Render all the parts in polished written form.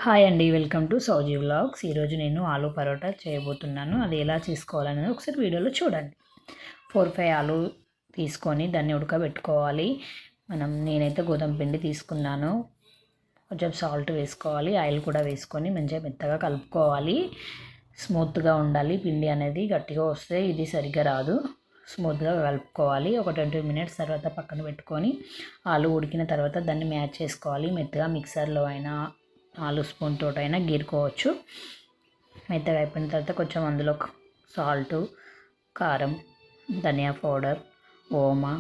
Hi అండి, welcome to సౌజీ vlogs. ఈరోజు నేను ఆలూ పరోటా చేయబోతున్నాను. అది ఎలా చేసుకోవాలనేది ఒకసారి వీడియోలో చూడండి. 4-5 ఆలూ తీసుకొని దాన్ని ఉడకబెట్టుకోవాలి. నేనైతే గోధుమ పిండి తీసుకున్నాను. కొంచెం సాల్ట్ వేసుకోవాలి, ఆయిల్ కూడా వేసుకొని మంచిగా మెత్తగా కలుపుకోవాలి. స్మూత్గా ఉండాలి పిండి అనేది. గట్టిగా వస్తే ఇది సరిగ్గా రాదు. స్మూత్గా కలుపుకోవాలి. ఒక 20 మినిట్స్ తర్వాత పక్కన పెట్టుకొని ఆలూ ఉడికిన తర్వాత దాన్ని మ్యాష్ చేసుకోవాలి. మెత్తగా మిక్సర్లో అయినా ఆలు స్పూన్ తోటైనా గీరుకోవచ్చు. మెత్తగా అయిపోయిన తర్వాత కొంచెం అందులో సాల్టు, కారం, ధనియా పౌడర్, ఓమా,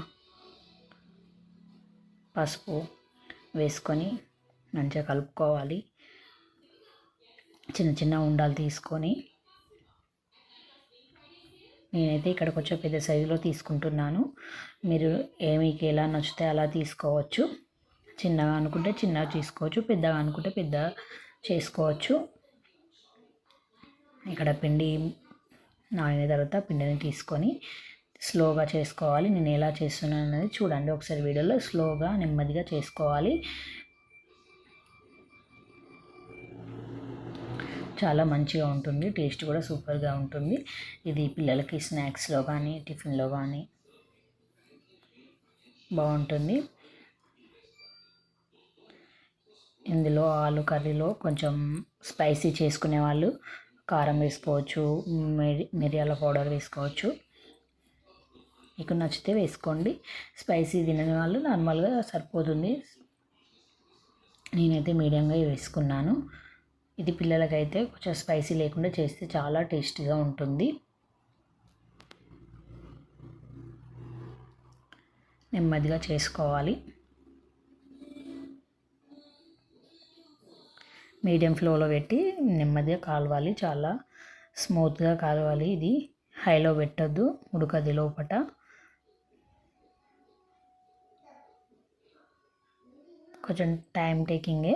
పసుపు వేసుకొని మంచిగా కలుపుకోవాలి. చిన్న చిన్న ఉండాలు తీసుకొని, నేనైతే ఇక్కడ కొంచెం పెద్ద సైజులో తీసుకుంటున్నాను. మీరు మీకు ఎలా నచ్చితే అలా తీసుకోవచ్చు. చిన్నగా అనుకుంటే చిన్నగా తీసుకోవచ్చు, పెద్దగా అనుకుంటే పెద్దగా చేసుకోవచ్చు. ఇక్కడ పిండి నానిన తర్వాత పిండిని తీసుకొని స్లోగా చేసుకోవాలి. నేను ఎలా చేస్తున్నాను అనేది చూడండి ఒకసారి వీడియోలో. స్లోగా నెమ్మదిగా చేసుకోవాలి. చాలా మంచిగా ఉంటుంది, టేస్ట్ కూడా సూపర్గా ఉంటుంది. ఇది పిల్లలకి స్నాక్స్లో కానీ టిఫిన్లో కానీ బాగుంటుంది. ఇందులో ఆలు కర్రీలో కొంచెం స్పైసీ చేసుకునే వాళ్ళు కారం వేసుకోవచ్చు, మిరియాల పౌడర్ వేసుకోవచ్చు. మీకు నచ్చితే వేసుకోండి. స్పైసీ తినని వాళ్ళు నార్మల్గా సరిపోతుంది. నేనైతే మీడియంగా వేసుకున్నాను. ఇది పిల్లలకైతే కొంచెం స్పైసీ లేకుండా చేస్తే చాలా టేస్టీగా ఉంటుంది. నెమ్మదిగా చేసుకోవాలి. మీడియం ఫ్లేలో పెట్టి నెమ్మదిగా కాలవాలి. చాలా స్మూత్గా కాలవాలి. ఇది హైలో పెట్టద్దు, ఉడకది లోపట. కొంచెం టైం టేకింగే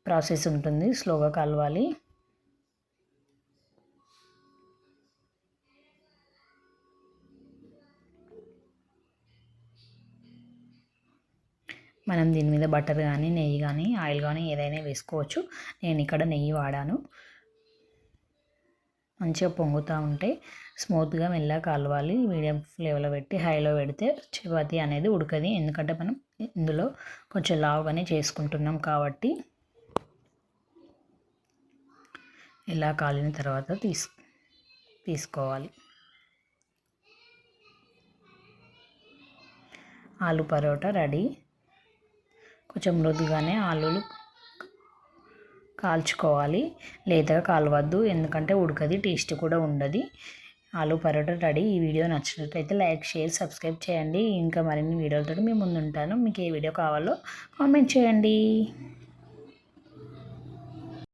ప్రాసెస్ ఉంటుంది, స్లోగా కలవాలి. మనం దీని మీద బటర్ కానీ నెయ్యి కానీ ఆయిల్ కానీ ఏదైనా వేసుకోవచ్చు. నేను ఇక్కడ నెయ్యి వాడాను. మంచిగా పొంగుతూ ఉంటే స్మూత్గా మెల్లగా కలవాలి. మీడియం ఫ్లేమ్లో పెట్టి హైలో పెడితే చపాతీ అనేది ఉడకది. ఎందుకంటే మనం ఇందులో కొంచెం లావుగానే చేసుకుంటున్నాం కాబట్టి. ఇలా కాలిన తర్వాత తీసుకోవాలి. ఆలు పరోటా రెడీ. కొంచెం మృదుగానే ఆలులు కాల్చుకోవాలి, లేతగా కాలవద్దు, ఎందుకంటే ఉడకది, టేస్ట్ కూడా ఉండదు. ఆలు పరోటా రెడీ. ఈ వీడియో నచ్చినట్లయితే లైక్, షేర్, సబ్స్క్రైబ్ చేయండి. ఇంకా మరిన్ని వీడియోలతో మీ ముందు ఉంటాను. మీకు ఏ వీడియో కావాలో కామెంట్ చేయండి.